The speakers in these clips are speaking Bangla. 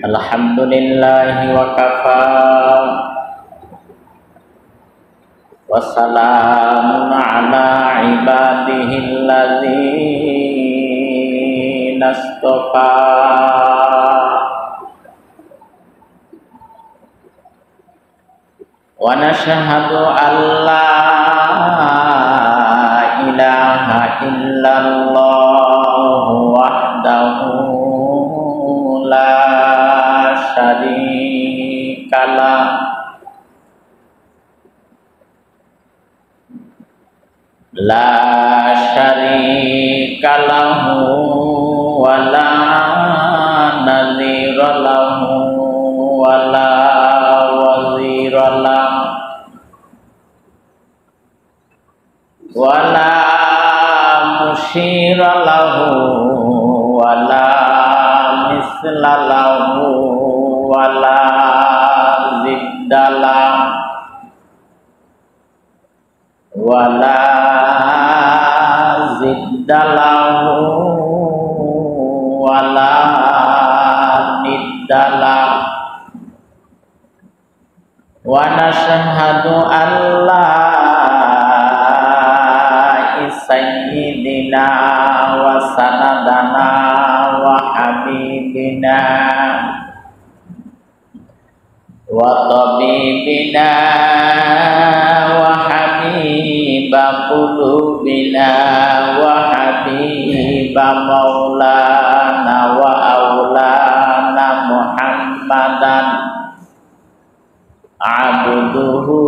Alhamdulillahi wa kafa wa salamun ala ibadihi alladzina astafa. Wa nashhadu an la ilaha illallah wahdahu la syarikalah wa la nadhira lahu wa la wazira lahu wa la musyira lahu wa la misla lahu wa la zidda lahu wa la zidda lahu wa la nidda lahu. Wa nashhadu an la sayyidina wa sanadana wa habibina wa tabibina wa habiba qulubina wa habiba maulana wa aulana Muhammadan abduhu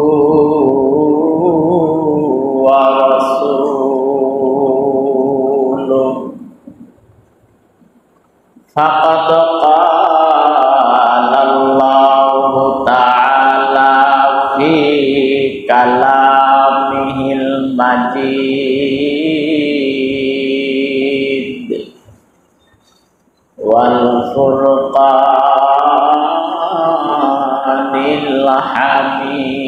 wa rasuluh. Faqad qala Allahu ta'ala fi kalamihil majid wal furqanil hamid.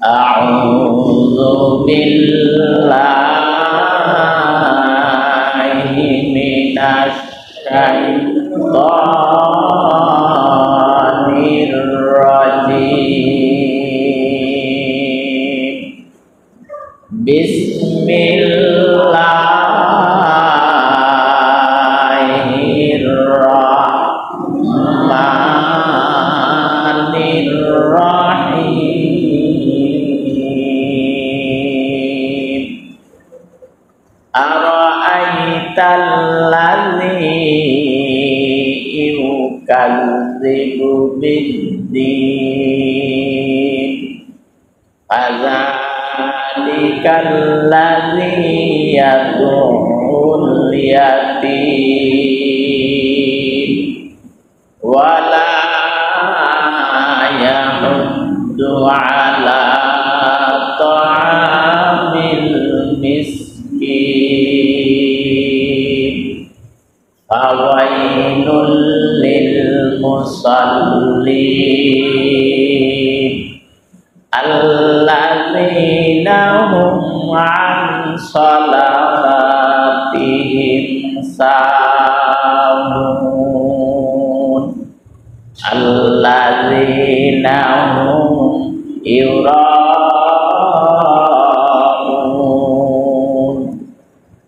A'udzu billahi minasy syaitonir rajim. Bismillahirrahmanirrahim. Ara'aital ladzi yukadzibu bid-din fadzalikal ladzi yad'ul yatim wa la yahuddu ala ta'amil miskin. Fawailul lil musallin alladzina hum an salatihim sahun alladzina hum yura'un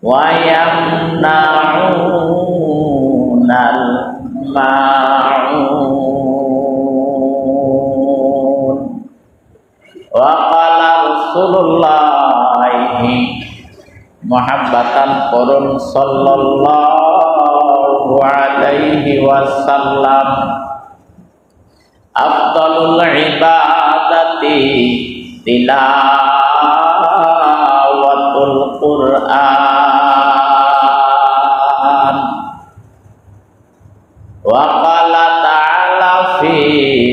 wa yamna'unal ma'un. Wa qala Rasulullahi muhabbatan qurun sallallahu alaihi wasallam afdalul ibadati tilawatul Qur'an. Wa qala ta'ala fi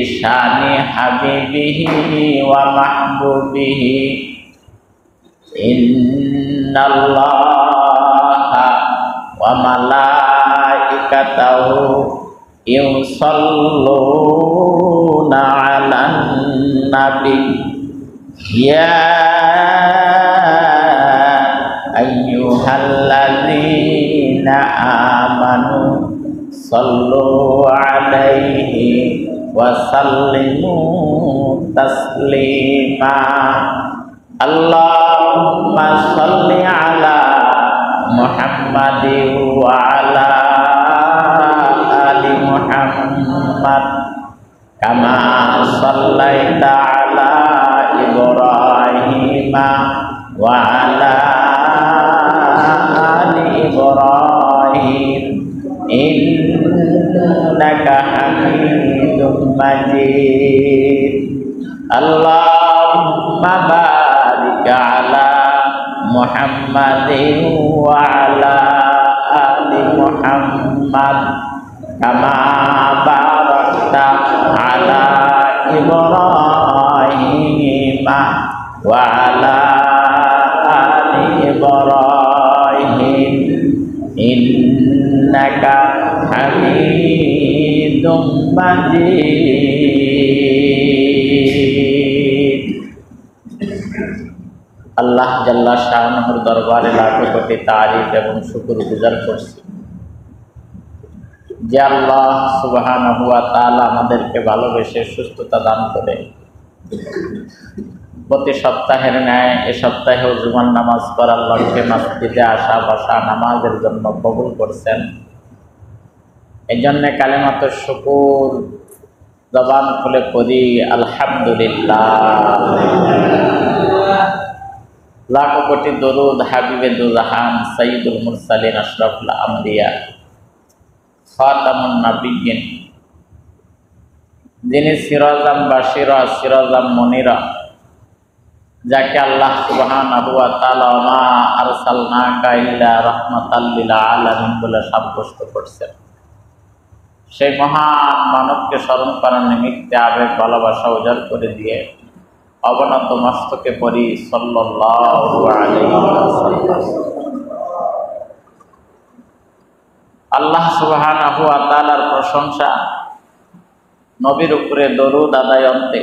syani habibihi wa mahbubihi innallaha wa malaikatahu yusalluna 'alan nabi ya ayyuhalladzina আইয়ুহাল্লাযীনা আমানু সাল্লু আলাইহি ওয়া সাল্লিমু তাসলিমা। আল্লাহুম্মা সাল্লি আলা মুহাম্মাদিন ওয়া আলা আলি মুহাম্মাদ কামা সাল্লাইতা আলা ইব্রাহিমা ওয়া আলা আলি ইব্রাহিম ইন্নাকা হামিদুম মাজিদ। আল্লাহুম্মা বারিক আলা মুহাম্মাদিন ওয়া আলা আলি মুহাম্মাদ কামা বারাকতা আলা ইব্রাহিমা ওয়া আলা আলি ইব্রাহিম ইন্নাকা হামিদুম মাজিদ। আল্লাহ জাল্লা শাআনুহুর দরবারে লাখো কোটি তারিফ এবং শুকর গুজার করছি যে আল্লাহ সুবহানাহু ওয়া তাআলা আমাদেরকে ভালোবেসে সুস্থতা দান করে প্রতি সপ্তাহের ন্যায় এ সপ্তাহেও জুমার নামাজ পড়ার লক্ষ্যে মসজিদে আসা বসা নামাজের জন্য কবুল করছেন। এই জন্যে কালেমাত শুকুর জবান খুলে পড়ি আলহামদুলিল্লাহ। লাখো কোটি দরুদ হাবিবে দুজাহান সাইয়্যিদুল মুরসালিন আশরাফুল আম্বিয়া খাতামুন নাবিয়্যিন, যিনি সিরাজাম বাশিরা সিরাজাম মুনিরা, যাকে আল্লাহ সুবহানাহু ওয়া তাআলা মা আরসালনাকা ইল্লা রাহমাতাল লিল আলামিন বলে সাব্যস্ত করছেন। সেই মহান মানবকে স্মরণ করার নিমিত্তে আবেগ ভালোবাসা উজাড় করে দিয়ে অবনত মস্তকে পড়ি সাল্লাল্লাহু আলাইহি ওয়াসাল্লাম। আল্লাহ সুবহানাহু ওয়া তাআলার প্রশংসা, নবীর উপরে দরুদ আদায় অন্তে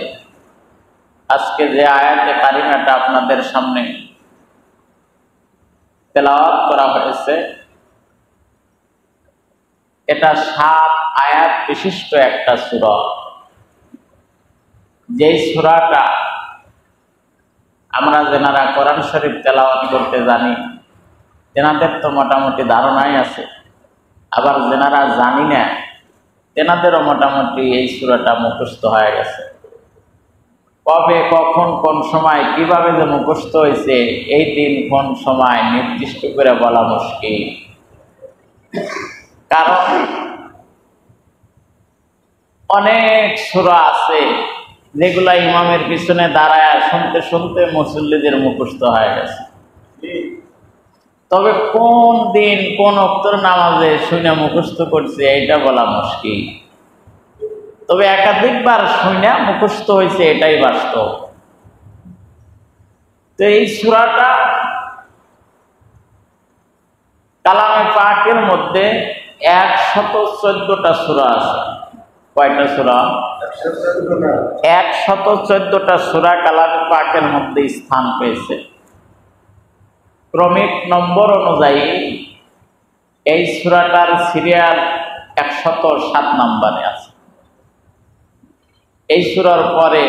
আজকে যে আয়াতে কারিমাটা আপনাদের সামনে তেলাওয়াত করা হয়েছে, এটা 7 আয়াত বিশিষ্ট একটা সূরা। যেই সূরাটা আমরা যেনারা কোরআন শরীফ তেলাওয়াত করতে জানি তেনাদের তো মোটামুটি ধারণাই আছে, আবার যেনারা জানি না তেনাদেরও মোটামুটি এই সূরাটা মুখস্থ হয়ে গেছে। কবে কখন কোন সময় কিভাবে যে মুখস্থ হয়েছে এই দিন কোন সময় নির্দিষ্ট করে বলা মুশকিল। কারণ অনেক সূরা আছে যেগুলা ইমামের পিছনে দাঁড়ায় শুনতে শুনতে মুসল্লিদের মুখস্থ হয়ে গেছে। তবে কোন দিন কোন ওয়াক্তের নামাজে শুনে মুখস্থ করছে এইটা বলা মুশকিল। তবে একাধিকবার শুনে মুখস্থ হয়েছে এটাই বাস্তব। তো এই সূরাটা কালামে পাকের মধ্যে 114টা সূরা আছে। কয়টা সূরা? 114টা সূরা কালামে পাকের মধ্যে স্থান পেয়েছে। ক্রমিক নম্বর অনুযায়ী এই সূরাটার সিরিয়াল 107 নম্বরে আছে। এই সূরার পরে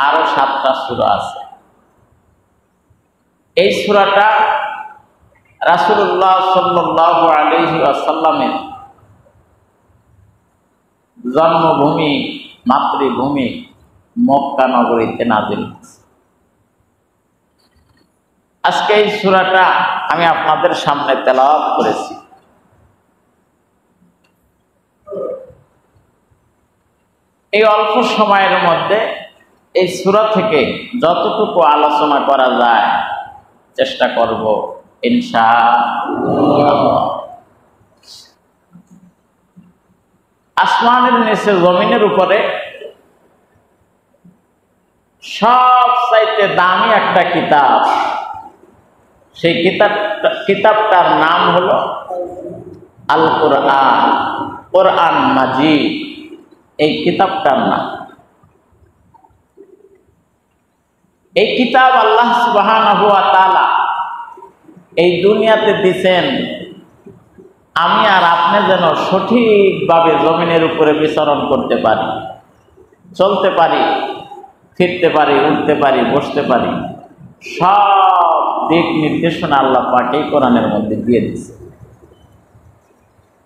আরো 7টা সূরা আছে। এই সূরাটা রাসূলুল্লাহ সাল্লাল্লাহু আলাইহি ওয়াসাল্লামের জন্মভূমি মাতৃভূমি মক্কা নগরীতে নাযিল হয়েছে। আজকে এই সূরাটা আমি আপনাদের সামনে তেলাওয়াত করেছি। এই অল্প সময়ের মধ্যে এই সূরা থেকে যতটুকু আলোচনা করা যায় চেষ্টা করব ইনশাআল্লাহ। আসমানের নিচে জমিনের উপরে সবচাইতে দামি একটা কিতাব, সেই কিতাবটার নাম হলো আল কোরআন, কোরআন মাজিদ। এই কিতাবটার নাম। এই কিতাব আল্লাহ সুবহানাহু ওয়া তাআলা এই দুনিয়াতে দিছেন আমি আর আপনি যেন সঠিকভাবে জমিনের উপরে বিচরণ করতে পারি, চলতে পারি, ফিরতে পারি, উঠতে পারি, বসতে পারি। সব দিক নির্দেশনা আল্লাহ পাক এই কোরআনের মধ্যে দিয়ে দিচ্ছে।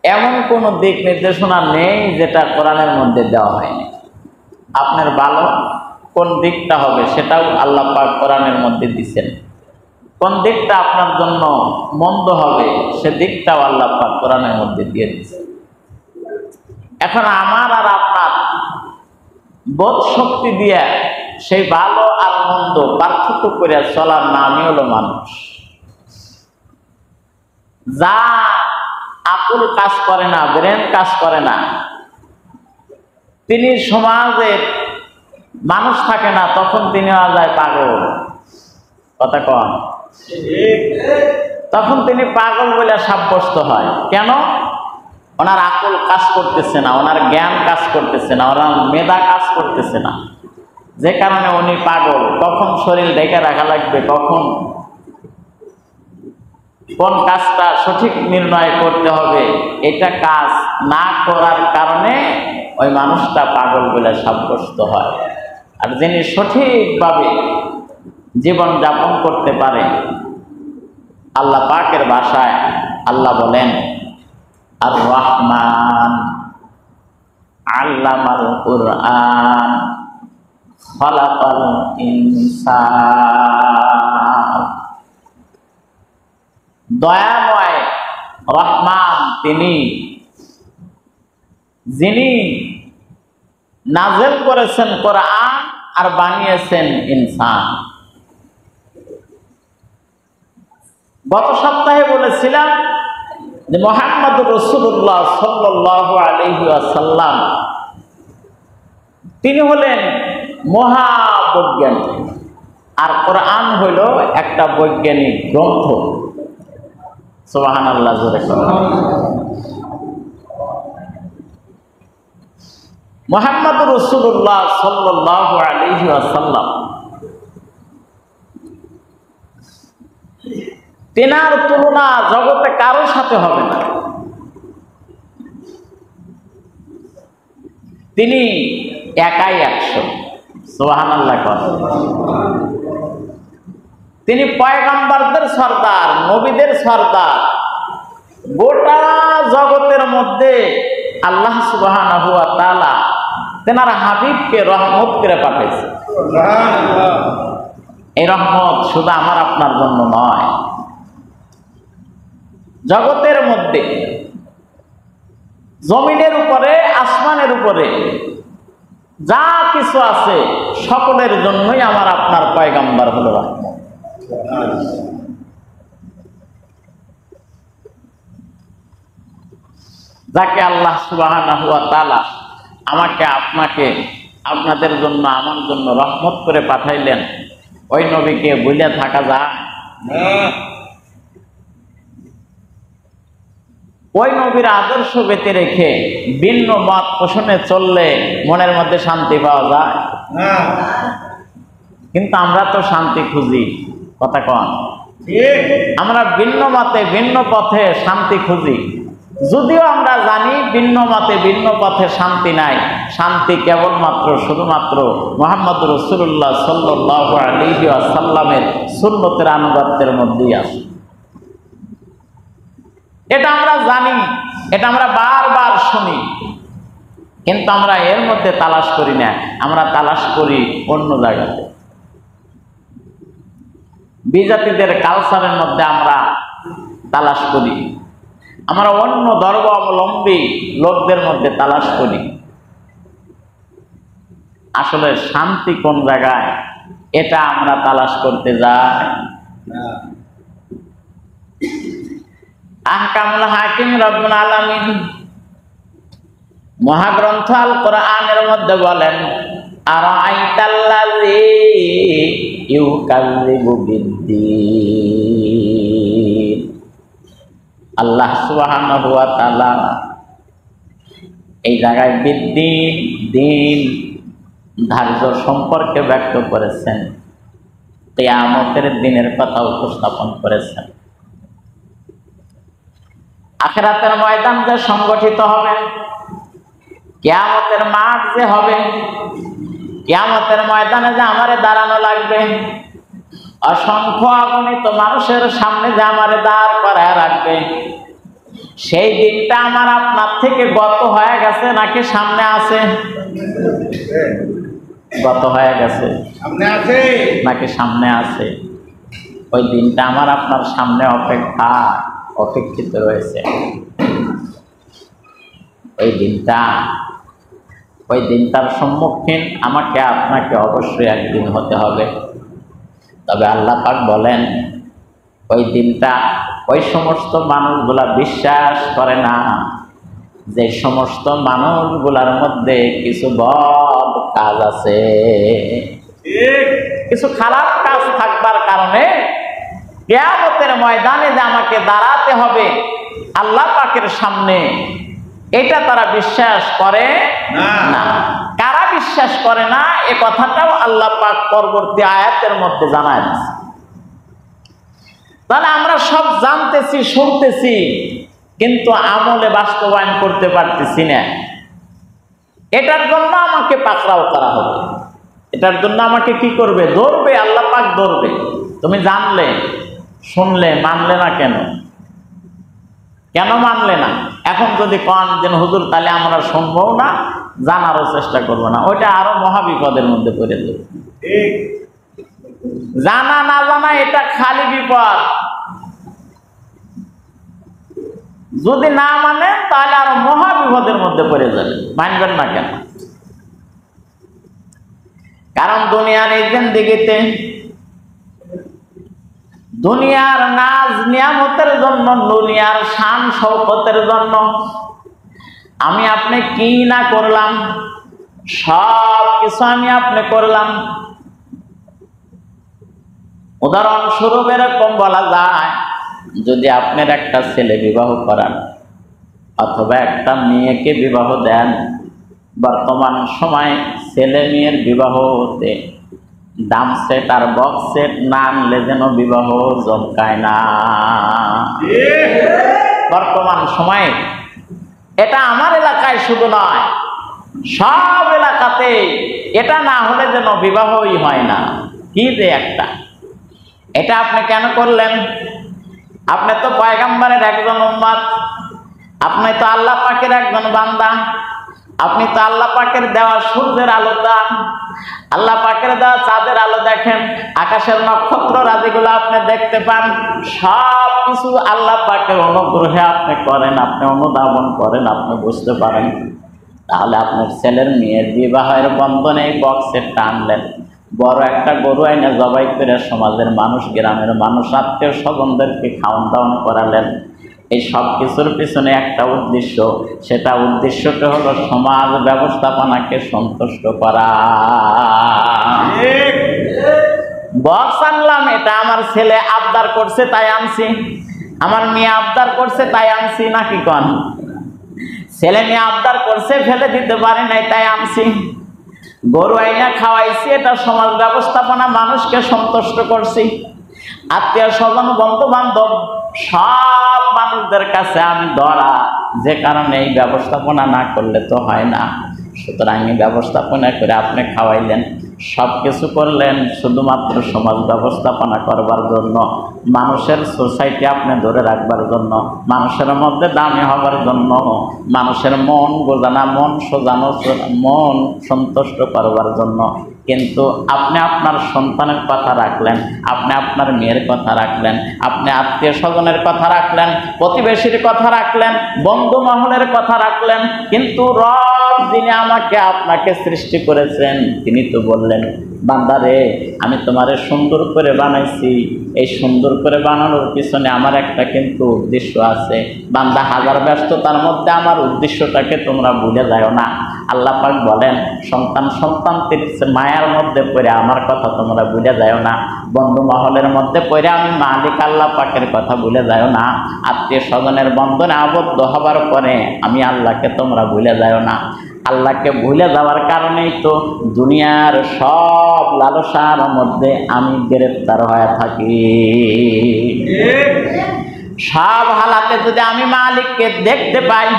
এমন কোন দিক নির্দেশনা নেই যেটা কোরআনের মধ্যে দেওয়া হয়নি। আপনার ভালো কোন দিকটা হবে সেটাও আল্লাহ পাক কোরআনের মধ্যে দিচ্ছেন। কোন দিকটা আপনার জন্য মন্দ হবে সে দিকটাও আল্লাহ পাক কোরআনের মধ্যে দিয়ে দিচ্ছে। এখন আমার আর আপনার বোধ শক্তি দিয়ে সেই ভালো আর মন্দ পার্থক্য করে চলার নামই হলো মানুষ। যা আকল কাজ করে না, ব্রেন কাজ করে না, তিনি সমাজের মানুষ থাকে না, তখন তিনি হয়ে যায় পাগল। কথা কন, তখন তিনি পাগল বলে সাব্যস্ত হয়। কেন? ওনার আকল কাজ করতেছে না, ওনার জ্ঞান কাজ করতেছে না, ওনার মেধা কাজ করতেছে না, যে কারণে উনি পাগল। কখন শরীর দেখে রাখা লাগবে, কখন কোন কাজটা সঠিক নির্ণয় করতে হবে, এটা কাজ না করার কারণে ওই মানুষটা পাগল বলে সাব্যস্ত হয়। আর যিনি সঠিকভাবে জীবন যাপন করতে পারে, আল্লাহ পাকের ভাষায় আল্লাহ বলেন আর রহমান আল্লামাল কুরআন খালাকাল ইনসান। দয়াময় রহমান তিনি, যিনি নাযিল করেছেন কোরআন আর বানিয়েছেন ইনসান। গত সপ্তাহে বলেছিলাম যে মুহাম্মদ রাসূলুল্লাহ সাল্লাল্লাহু আলাইহি ওয়াসাল্লাম তিনি হলেন মহাবৈজ্ঞানিক, আর কোরআন হইল একটা বৈজ্ঞানিক গ্রন্থ। সুবহানাল্লাহ। মুহাম্মদ রাসূলুল্লাহ সাল্লাল্লাহু আলাইহি ওয়াসাল্লাম তেনার তুলনা জগতে কারোর সাথে হবে না। তিনি একাই 100। সুবহানাল্লাহ। তিনি পয়গম্বরদের সর্দার, নবীদের সর্দার। গোটা জগতের মধ্যে আল্লাহ সুবহানাহু ওয়া তাআলা তেনার হাবিবকে রহমত করে পাঠাইছে। এই রহমত শুধু আমার আপনার জন্য নয়, জগতের মধ্যে জমিনের উপরে, আসমানের উপরে যা কিছু আছে সকলের জন্যই আমার আপনার পয়গম্বর হলো রহমত। যাকে আল্লাহ সুবহানাহু ওয়া তাআলা আমাকে, আপনাকে, আপনাদের জন্য, আমার জন্য রহমত করে পাঠাইলেন, ওই নবীকে ভুলে থাকা যায়? ওই নবীর আদর্শ বেঁধে রেখে ভিন্ন মত পোষণে চললে মনের মধ্যে শান্তি পাওয়া যায়? কিন্তু আমরা তো শান্তি খুঁজি। কথা কন, আমরা ভিন্ন মতে, ভিন্ন পথে শান্তি খুঁজি, যদিও আমরা জানি ভিন্ন মতে, ভিন্ন পথে শান্তি নাই। শান্তি কেবলমাত্র, শুধুমাত্র মুহাম্মদ রাসূলুল্লাহ সাল্লাল্লাহু আলাইহি ওয়াসাল্লামের সুন্নতের আনুগত্যের মধ্যেই আছে। এটা আমরা জানি, এটা আমরা বারবার শুনি, কিন্তু আমরা এর মধ্যে তালাশ করি না। আমরা তালাশ করি অন্য জায়গাতে। বিজাতিদের কালচারের মধ্যে আমরা তালাশ করি, আমরা অন্য ধর্মাবলম্বী লোকদের মধ্যে তালাশ করি। আসলে শান্তি কোন জায়গায় এটা আমরা তালাশ করতে যাই। আহকামুল হাকিম রব্বুল আলামিন মহাগ্রন্থ আল কোরআনের মধ্যে বলেন আরাআইতাল্লাযী ইউকাযযিবু বিদ্দীন। আল্লাহ সুবহানাহু ওয়া তাআলা এই জায়গায় বিদ্দীন, দিন, ধার্য সম্পর্কে ব্যক্ত করেছেন, কিয়ামতের দিনের কথা উপস্থাপন করেছেন। আখিরাতের ময়দান যে সংগঠিত হবে, কিয়ামতের মাঠ যে হবে, কিয়ামতের ময়দানে যে আমারে দাঁড়ানো লাগবে, অসংখ্য অগণিত মানুষের সামনে যে আমারে দাঁড় করায় রাখবে, সেই দিনটা আমার আপনার থেকে গত হয়ে গেছে নাকি সামনে আছে? গত হয়ে গেছে, সামনে আছে নাকি সামনে আছে? ওই দিনটা আমার আপনার সামনে অপেক্ষিত রয়েছে। ওই দিনটার সম্মুখীন আমাকে আপনাকে অবশ্যই একদিন হতে হবে। তবে আল্লাহ পাক বলেন, ওই দিনটা ওই সমস্ত মানুষগুলা বিশ্বাস করে না যে সমস্ত মানুষগুলার মধ্যে কিছু বদ কাজ আছে, কিছু খারাপ কাজ থাকবার কারণে কিয়ামতের ময়দানে যে আমাকে দাঁড়াতে হবে আল্লাহ পাকের সামনে, এটা তারা বিশ্বাস করে না। কারা বিশ্বাস করে না এ কথাটাও আল্লাহ পাক পরবর্তী আয়াতের মধ্যে জানায় দিয়েছে। তাহলে আমরা সব জানতেছি, শুনতেছি, কিন্তু আমলে বাস্তবায়ন করতে পারতেছি না। এটার জন্য আমাকে পাকড়াও করা হবে, এটার জন্য আমাকে কি করবে? ধরবে, আল্লাহ পাক ধরবে। তুমি জানলে, শুনলে, মানলে না কেন? কেন মানলে না? এখন যদি কন যে হুজুর তাহলে আমরা শুনবো না, জানারও চেষ্টা করবো না, ওইটা আরো মহাবিপদের মধ্যে পড়ে যাবে। জানা না জানা এটা খালি বিপদ। যদি না মানে তাহলে আরো মহাবিপদের মধ্যে পড়ে যাবে। মানবেন না কেন? কারণ দুনিয়ার এই জিন্দেগিতে, দুনিয়ার নাজ নিয়ামতের জন্য, দুনিয়ার শান শৌকতের জন্য আমি আপনি কি না করলাম, সব কিছু আমি আপনি করলাম। উদাহরণস্বরূপ এরকম বলা যায়, যদি আপনার একটা ছেলে বিবাহ করান অথবা একটা মেয়েকে বিবাহ দেন, বর্তমান সময় ছেলে মেয়ের বিবাহ হতে ডাম সেট আর বক্স সেট না আনলে যেন বিবাহ জমকায় না। বর্তমান সময়ে এটা আমার এলাকায় শুধু নয়, সব এলাকাতে এটা না হলে যেন বিবাহই হয় না। কি যে একটা, এটা আপনি কেন করলেন? আপনি তো পয়গম্বরের একজন উম্মত, আপনি তো আল্লাহ পাকের একজন বান্দা, আপনি তো আল্লাহ পাকের দেওয়া সূর্যের আলো দেন, আল্লাহ পাকের দেওয়া চাঁদের আলো দেখেন, আকাশের নক্ষত্র রাজিগুলো আপনি দেখতে পান, সব কিছু আল্লাহ পাকের অনুগ্রহে আপনি করেন, আপনি অনুধাবন করেন, আপনি বুঝতে পারেন। তাহলে আপনার ছেলের মেয়ের বিবাহের বন্ধনে এই বক্সের টানলেন, বড় একটা গরু আইনে জবাই করে সমাজের মানুষ, গ্রামের মানুষ, আত্মীয় স্বজনদেরকে খাওয়ান দাওয়ান করালেন। এই সব কিছুর পিছনে একটা উদ্দেশ্য, সেটা উদ্দেশ্যটা হলো সমাজ ব্যবস্থাপনাকে সন্তুষ্ট করা। বক্স আনলাম, এটা আমার ছেলে আবদার করছে তাই আনছি, আমার মেয়ে আবদার করছে তাই আনছি, নাকি কন? ছেলে মেয়ে আবদার করছে, ফেলে দিতে পারে নাই তাই আনছি। গরু আইনা খাওয়াইছি, এটা সমাজ ব্যবস্থাপনা, মানুষকে সন্তুষ্ট করছি। আত্মীয় স্বজন, বন্ধু বান্ধব, সব মানুষদের কাছে আমি ধরা, যে কারণে এই ব্যবস্থাপনা না করলে তো হয় না। সুতরাং এই ব্যবস্থাপনা করে আপনি খাওয়াইলেন, সব কিছু করলেন শুধুমাত্র সমাজ ব্যবস্থাপনা করবার জন্য, মানুষের সোসাইটি আপনি ধরে রাখবার জন্য, মানুষের মধ্যে দামি হবার জন্য, মানুষের মন বোঝানো, মন সোজানো, মন সন্তুষ্ট করবার জন্য। কিন্তু আপনি আপনার সন্তানের কথা রাখলেন, আপনি আপনার মেয়ের কথা রাখলেন, আপনি আত্মীয় স্বজনের কথা রাখলেন, প্রতিবেশীর কথা রাখলেন, বন্ধু মহলের কথা রাখলেন, কিন্তু রব যিনি আমাকে আপনাকে সৃষ্টি করেছেন তিনি তো বললেন, বান্দারে আমি তোমারে সুন্দর করে বানাইছি, এই সুন্দর করে বানানোর পিছনে আমার একটা কিন্তু উদ্দেশ্য আছে। বান্দা, হাজার ব্যস্ততার মধ্যে আমার উদ্দেশ্যটাকে তোমরা ভুলে যাও না। আল্লাহ পাক বলেন, সন্তানদের মায়ার মধ্যে পড়ে আমার কথা তোমরা ভুলে যাও না, বন্ধু মহলের মধ্যে পড়ে আমি মালিক আল্লাহ পাকের কথা ভুলে যাও না, আত্মীয় স্বজনের বন্ধনে আবদ্ধ হবার পরে আমি আল্লাহকে তোমরা ভুলে যাও না। আল্লাহকে ভুলে যাওয়ার কারণেই তো দুনিয়ার সব লালসার মধ্যে আমি গ্রেফতার হয়ে থাকি। সব হালাতে যদি আমি মালিককে দেখতে পাই,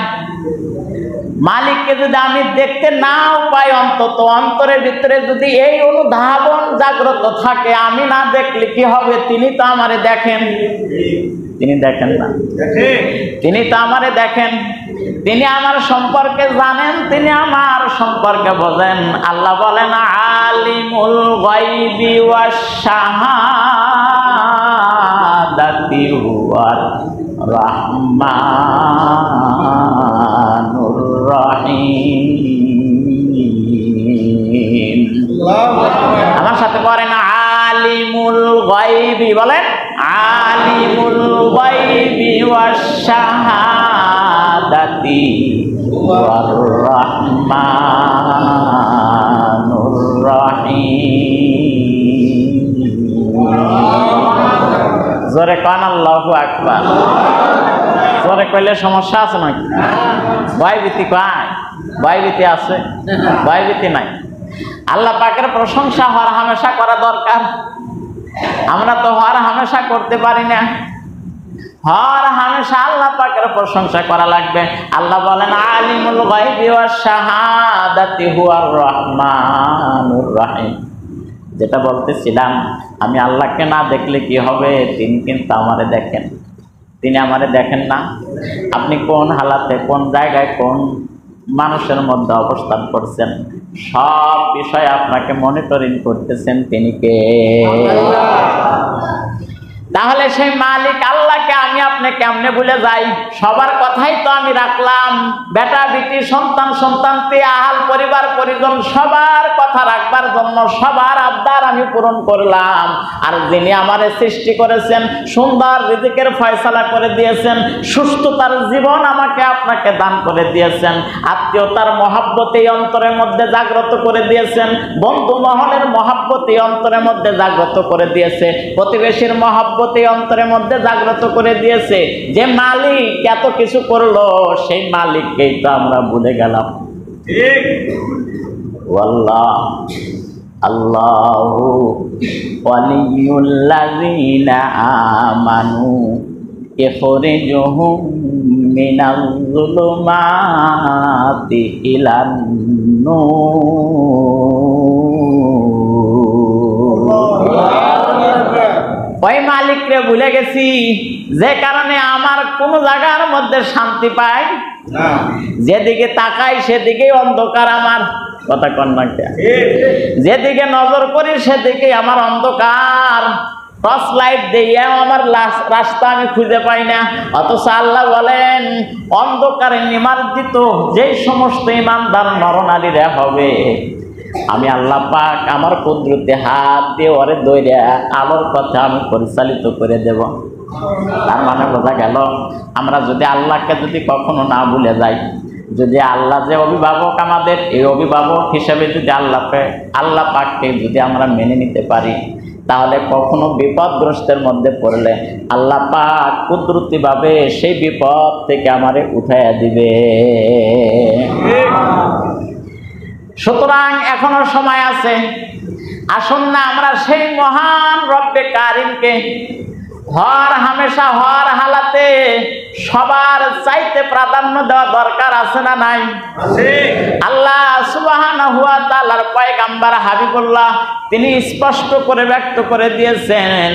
মালিককে যদি আমি দেখতে নাও পাই, অন্তত অন্তরের ভিতরে যদি এই অনুধাবন জাগ্রত থাকে, আমি না দেখলে কি হবে? তিনি তো আমারে দেখেন, তিনি দেখেন না? তিনি তো আমারে দেখেন, তিনি আমার সম্পর্কে জানেন, তিনি আমার সম্পর্কে বোঝেন। আল্লাহ বলেন আলিমুল গায়বি ওয়াশ শাহাদাতি হুয়ার রাহমানুর রহিম। আমার সাথে পড়েন আলিমুল গায়বি, বলেন আলিমুল গায়বি ওয়াশ শাহাদাতি হুয়ার রাহমানুর রহিম। জোরে কান আল্লাহু আকবার। জোরে কইলে সমস্যা আছে নাকি? ভয়ভীতি কয়? ভয়ভীতি আছে? ভয়ভীতি নাই। আল্লাহ পাকের প্রশংসা হর হামেশা করা দরকার। আমরা তো হর হামেশা করতে পারি না। হর হামেশা আল্লাহ পাকের প্রশংসা করা লাগবে। আল্লাহ বলেন আলিমুল গায়বি ওয়াশ শাহাদাতি হুয়ার রহমানুর রহিম। যেটা বলতেছিলাম, আমি আল্লাহকে না দেখলে কি হবে? তিনি কিন্তু আমারে দেখেন। তিনি আমারে দেখেন না? আপনি কোন হালাতে, কোন জায়গায়, কোন মানুষের মধ্যে অবস্থান করছেন, সব বিষয় আপনাকে মনিটরিং করতেছেন তিনি কে? তাহলে সেই মালিক আল্লাহকে আমি আপনি কেমনে ভুলে যাই? সবার কথাই তো আমি রাখলাম, বেটা বেটি সন্তান সন্তানতি আহাল পরিবার পরিজন সবার কথা রাখবার জন্য সবার আবদার আমি পূরণ করলাম। আর যিনি আমারে সৃষ্টি করেছেন, সুন্দর রিজিকের ফয়সালা করে দিয়েছেন, সুস্থতার জীবন আমাকে আপনাকে দান করে দিয়েছেন, আত্মীয়তার মহাব্বত এই অন্তরের মধ্যে জাগ্রত করে দিয়েছেন, বন্ধু মহলের মহাব্বত এই অন্তরের মধ্যে জাগ্রত করে দিয়েছে, প্রতিবেশীর মহাব্বত এই অন্তরের মধ্যে জাগ্রত করে দিয়েছে। যে মালিক এত কিছু করলো, সেই মালিককেই তো আমরা ভুলে গেলাম। ঠিক? ওয়াল্লাহ আল্লাহু ওয়ালিয়ুল্লাযীনা আমানু ইখরিজুহুম মিনাজ যুলুমাতি ইলান নূর। ওই মালিককে ভুলে গেছি, যে কারণে আমার কোন জায়গার মধ্যে শান্তি পাই না। যেদিকে তাকাই সেদিকে অন্ধকার। আমার কথা কন না? যেদিকে নজর করি সেদিকে আমার অন্ধকার। টর্চ লাইট দিয়ে আমার রাস্তা আমি খুঁজে পাই না। অথচ আল্লাহ বলেন অন্ধকারে নিমজ্জিত যে সমস্ত ঈমানদার নরনারীরা হবে, আমি আল্লাহ পাক আমার কুদরতে হাত দিয়ে ওরে দইরা আলোর পথে আমি পরিচালিত করে দেব। তার মানে বোঝা গেল, আমরা যদি আল্লাহকে যদি কখনো না ভুলে যাই, যদি আল্লাহ যে অভিভাবক আমাদের, এই অভিভাবক হিসেবে যদি আল্লাহ পাককে যদি আমরা মেনে নিতে পারি, তাহলে কখনো বিপদগ্রস্তের মধ্যে পড়লে আল্লাহ পাক কুদরতিভাবে সেই বিপদ থেকে আমারে উঠাইয়া দিবে। সুতরাং এখনো সময় আছে। আসুন না আমরা সেই মহান রব্বে কারিমকে হর হামেশা হর হালাতে সবার চাইতে প্রাধান্য দেওয়া দরকার আছে না নাই? আল্লাহ সুবহানাহু ওয়া তাআলার পয়গম্বর হাবিবুল্লাহ তিনি স্পষ্ট করে ব্যক্ত করে দিয়েছেন,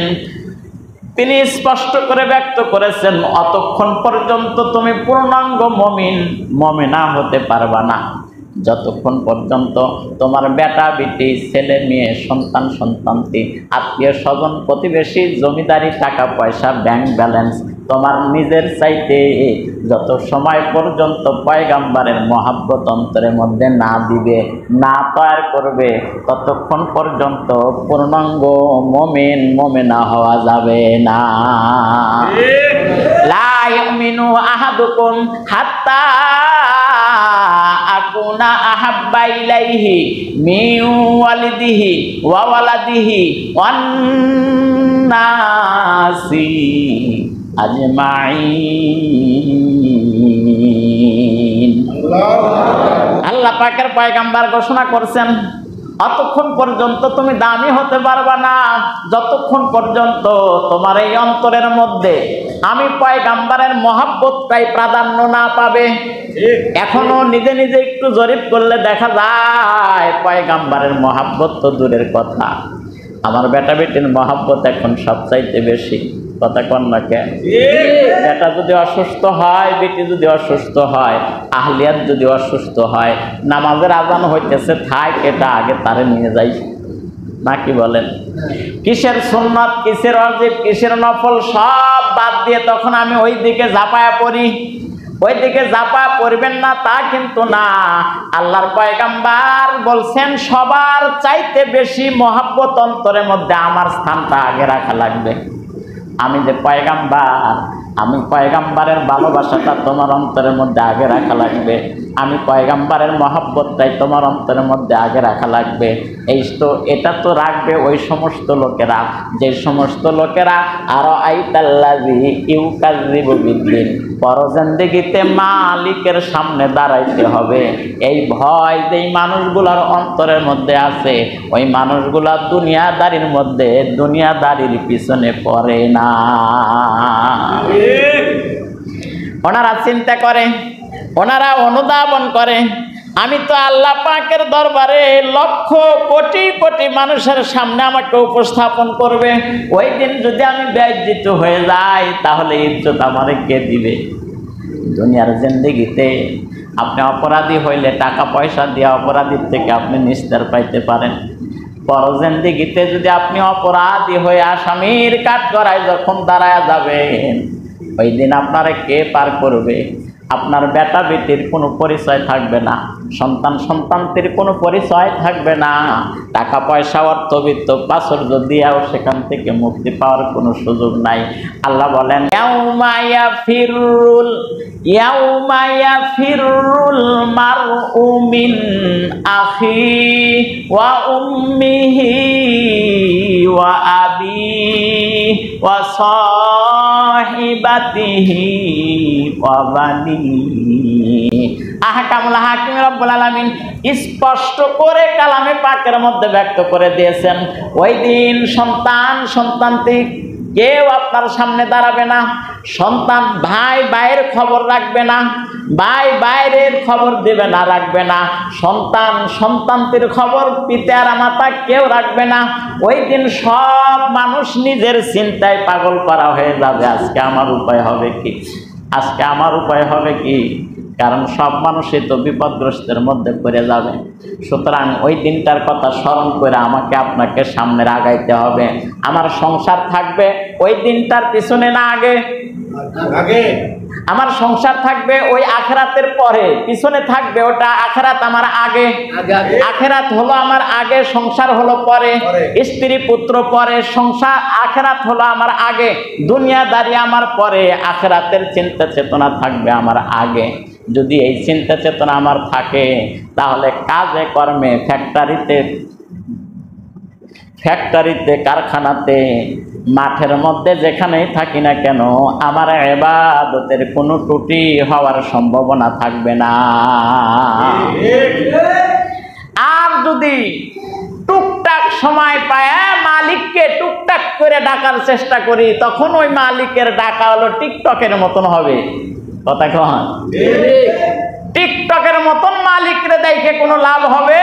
তিনি স্পষ্ট করে ব্যক্ত করেছেন, অতক্ষণ পর্যন্ত তুমি পূর্ণাঙ্গ মুমিনা হতে পারবা না যতক্ষণ পর্যন্ত তোমার বেটা বেটি ছেলে মেয়ে সন্তান সন্তানতি আত্মীয় স্বজন প্রতিবেশী জমিদারি টাকা পয়সা ব্যাংক ব্যালেন্স তোমার নিজের চাইতে যত সময় পর্যন্ত পয়গাম্বরের মহাব্বত অন্তরের মধ্যে না দিবে, না তৈরি করবে, ততক্ষণ পর্যন্ত পূর্ণাঙ্গ মুমিন মুমিনা হওয়া যাবে না। লা ইউমিনু আহাদুকুম হাত্তা আকুনা আহাব্বা ইলাইহি মিন ওয়ালিদিহি ওয়া ওয়ালাদিহি ওয়ান নাসি আজমাইন। আল্লাহ পাকের পয়গম্বর ঘোষণা করছেন, অতক্ষণ পর্যন্ত তুমি দামি হতে পারবা না যতক্ষণ পর্যন্ত তোমার এই অন্তরের মধ্যে আমি পয়গাম্বরের মহব্বতটাই প্রাধান্য না পাবে। এখনো নিজে নিজে একটু জরিপ করলে দেখা যায় পয়গাম্বরের মহব্বত তো দূরের কথা, আমার বেটা বেটির মহব্বত এখন সবচাইতে বেশি। কথা কন না কেন? বেটা যদি অসুস্থ হয়, বেটি যদি অসুস্থ হয়, আহলিয়াত যদি অসুস্থ হয়, নামাজের আজান হইতেছে, থাক এটা আগে তারে নিয়ে যাই, নাকি বলেন? কিসের সুন্নাত, কিসের ওয়াজিব, কিসের নফল সব বাদ দিয়ে তখন আমি ওই দিকে ঝাঁপায়া পড়ি। ওই দিকে ঝাঁপায়া পড়বেন না তা কিন্তু না, আল্লাহর পয়গাম্বর বলছেন সবার চাইতে বেশি মহব্বত অন্তরের মধ্যে আমার স্থানটা আগে রাখা লাগবে। আমি যে পয়গাম্বর, আমি পয়গাম্বরের ভালোবাসাটা তোমার অন্তরের মধ্যে আগে রাখা লাগবে, আমি পয়গাম্বরের মহব্বতটাই তোমার অন্তরের মধ্যে আগে রাখা লাগবে। এই তো এটা তো রাখবে ওই সমস্ত লোকেরা, যে সমস্ত লোকেরা আরো আইতাল্লাযী ইউকাযযিবু বিদ্দিন, পরজিন্দেগিতে মালিকের সামনে দাঁড়াইতে হবে এই ভয় যেই মানুষগুলোর অন্তরের মধ্যে আছে, ওই মানুষগুলা দুনিয়াদারির মধ্যে দুনিয়াদারির পিছনে পড়ে না। ওনারা চিন্তা করে, ওনারা অনুধাবন করে আমি তো আল্লাহ পাকের দরবারে লক্ষ কোটি কোটি মানুষের সামনে আমাকে উপস্থাপন করবে, ওই দিন যদি আমি বেইজ্জত হয়ে যাই তাহলে ইজ্জত আমারে কে দিবে? দুনিয়ার জিন্দেগিতে আপনি অপরাধী হইলে টাকা পয়সা দিয়ে অপরাধীর থেকে আপনি নিস্তার পাইতে পারেন, পরজিন্দেগিতে যদি আপনি অপরাধী হয়ে আসামির কাঠগড়ায় যখন দাঁড়ায় যাবেন, ওই দিন আপনারা কে পার করবে? আপনার বেটা বেটির কোনো পরিচয় থাকবে না, সন্তান সন্তানটির কোনো পরিচয় থাকবে না, টাকা পয়সা অর্থবিত্ত প্রাচুর্য দিয়েও সেখান থেকে মুক্তি পাওয়ার কোনো সুযোগ নাই। আল্লাহ বলেন ইয়াউমা ইয়াফিরুল মারউ মিন আখি ওয়া উম্মিহি ওয়া আবি ওয়া সাহিবাতিহি ওয়া বানি। আহকামুল হাকিম রব্বুল আলামিন স্পষ্ট করে কালামে পাকের মধ্যে ব্যক্ত করে দিয়েছেন, ওই দিন সন্তান সন্তানটি কেউ আপনার সামনে দাঁড়াবে না, সন্তান ভাই ভাইয়ের খবর রাখবে না, ভাই বাইরের খবর দেবে না, রাখবে না, সন্তান সন্তানটির খবর পিতা মাতা কেউ রাখবে না। ওই দিন সব মানুষ নিজের চিন্তায় পাগল করা হয়ে যাবে, আজকে আমার উপায় হবে কি, আজকে আমার উপায় হবে কি, কারণ সব মানুষই তো বিপদগ্রস্তের মধ্যে পড়ে যাবে। সুতরাং ওই দিনটার কথা স্মরণ করে আমাকে আপনাকে সামনে আগাইতে হবে। আমার সংসার থাকবে ওই দিনটার পিছনে না আগে, আমার সংসার থাকবে ওই আখিরাতের পরে, পিছনে থাকবে ওটা আখিরাত আমার আগে। আখিরাত হলো আমার আগে, সংসার হলো পরে, স্ত্রী পুত্র পরে, সংসার আখিরাত হলো আমার আগে, দুনিয়াদারি আমার পরে, আখিরাতের চিন্তা চেতনা থাকবে আমার আগে। যদি এই চিন্তা চেতনা আমার থাকে তাহলে কাজে কর্মে ফ্যাক্টরিতে কারখানাতে মাঠের মধ্যে যেখানেই থাকি না কেন আমার ইবাদতের কোনো ত্রুটি হওয়ার সম্ভাবনা থাকবে না। আর যদি টুকটাক সময় পায় মালিককে টুকটাক করে ডাকার চেষ্টা করি, তখন ওই মালিকের ডাকা হলো টিকটকের মতন হবে। কথা কন? টিকটকের মতন মালিকরে দেখে কোনো লাভ হবে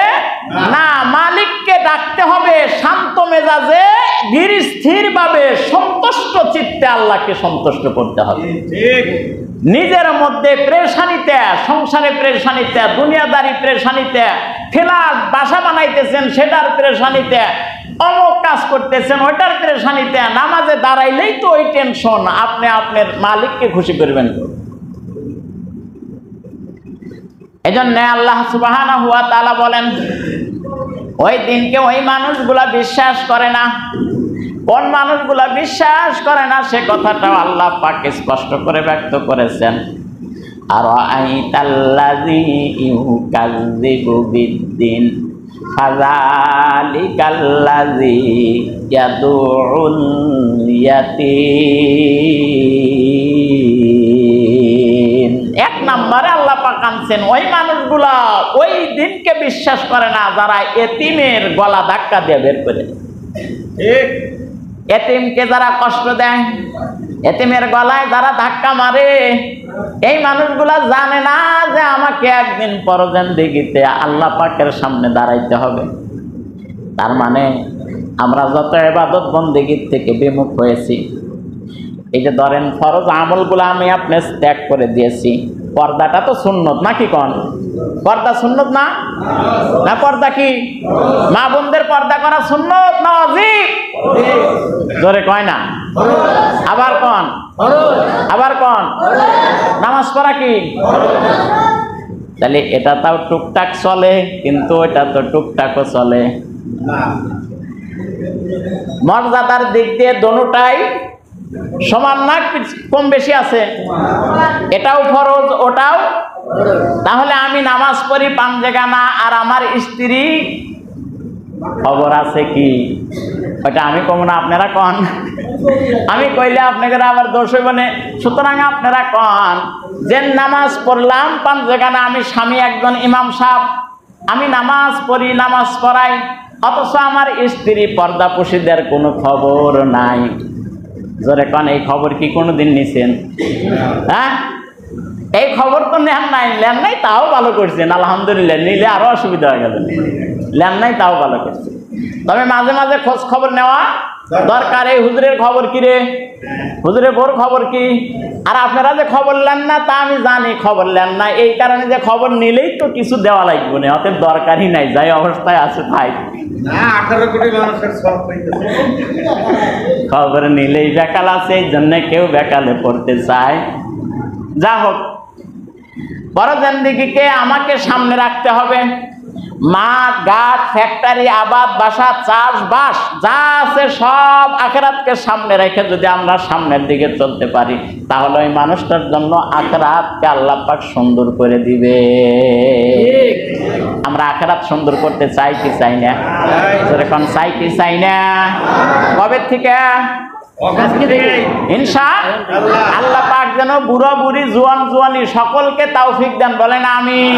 না। মালিককে ডাকতে হবে শান্ত মেজাজে, ধীর স্থির ভাবে, সন্তুষ্ট চিত্তে আল্লাহকে সন্তুষ্ট করতে হবে। নিজের মধ্যে প্রেশানিতে, সংসারে প্রেশানিতে, দুনিয়াদারি প্রেশানিতে, ফ্ল্যাট বাসা বানাইতেছেন সেটার প্রেশানিতে, অমুক কাজ করতেছেন ওইটার প্রেশানিতে, নামাজে দাঁড়াইলেই তো ওই টেনশন, আপনি আপনার মালিককে খুশি করবেন। এজন্য আল্লাহ সুবহানাহু ওয়া তাআলা বলেন ওই দিনকে ওই মানুষগুলা বিশ্বাস করে না। কোন মানুষগুলা বিশ্বাস করে না সে কথাটাও আল্লাহ পাক স্পষ্ট করে ব্যক্ত করেছেন। আর আইতাল্লাযী ইউকাযযিবু বিদ্দিন ফাযালিকাল্লাযী ইয়াদুউল ইয়াতীম। এক নম্বরে আল্লাহ পাক আনছেন ওই মানুষগুলা ওই দিনকে বিশ্বাস করে না যারা এতিমের গলা ধাক্কা দিয়ে বের করে। এতিমকে যারা কষ্ট দেয়, এতিমের গলায় যারা ধাক্কা মারে, এই মানুষগুলা জানে না যে আমাকে একদিন পরজিন্দেগিতে আল্লাহ পাকের সামনে দাঁড়াইতে হবে। তার মানে আমরা যত ইবাদত বন্দেগীর থেকে বিমুখ হয়েছি, এই যে ধরেন ফরজ আমলগুলো আমি আপনি ত্যাগ করে দিয়েছি, পর্দাটা তো সুন্নত নাকি কোন? পর্দা সুন্নত না? না পর্দা কি? মা বোনদের পর্দা করা সুন্নত না ওয়াজিব? জোরে কয় না। আবার কোন? আবার কোন? নামাজ পড়া কি? তাহলে এটা তাও টুকটাক চলে, কিন্তু এটা তো টুকটাকও চলে। মর্যাদার দিক দিয়ে দোনোটাই সমান না কম বেশি আছে? এটাও ফরজ ওটাও। তাহলে আমি নামাজ পড়ি পাঞ্জেগানা আর আমার স্ত্রী খবর আছে কি? ওটা আমি কম না, আপনারা কন। আমি কইলে আপনাদের আবার দোষ হইব না। সুতরাং আপনারা কন যে নামাজ পড়লাম পাঞ্জেগানা, আমি স্বামী একজন ইমাম সাহেব, আমি নামাজ পড়ি নামাজ পড়াই, অথচ আমার স্ত্রী পর্দাপোশীদের কোনো খবর নাই। জোরে কন, এই খবর কি কোনোদিন নিছেন? হ্যাঁ, এই খবর তো নেন নাই। নেন নাই তাও ভালো করছেন, আলহামদুলিল্লাহ। নিলে আরো অসুবিধা হয়ে গেল। নেন নাই তাও ভালো করছেন। তবে মাঝে মাঝে খোঁজ খবর নেওয়া দরকার। এই হুজুরের খবর কি রে, হুজুরের বোর খবর কি? আর আপনারা যে খবর নেন না তা আমি জানি, খবর নেন না এই কারণে যে খবর নিলেই তো কিছু দেওয়া লাগবে না, অতএব দরকারই নাই, যাই অবস্থায় আছে তাই। 18 কোটি মানুষের সব পাইতেছে। খবর নিলেই বেকাল আছে, এই জন্য কেউ বেকালে পড়তে চায়। যা হোক, পরজিন্দেগিকে আমাকে সামনে রাখতে হবে। মাঠ ঘাট ফ্যাক্টরি আবাদ বাসা চাষবাস যা আছে সব আখিরাতকে সামনে রেখে যদি আমরা সামনের দিকে চলতে পারি, তাহলে ওই মানুষটার জন্য আখিরাতকে আল্লাহ পাক সুন্দর করে দিবে। আমরা আখিরাত সুন্দর করতে চাই কি চাই না? যেরকম চাই কি চাই না? কবে থেকে? ইনশাআল্লাহ পাক যেন বুড়ো বুড়ি জোয়ান জোয়ানি সকলকে তৌফিক দেন, বলেন আমিন।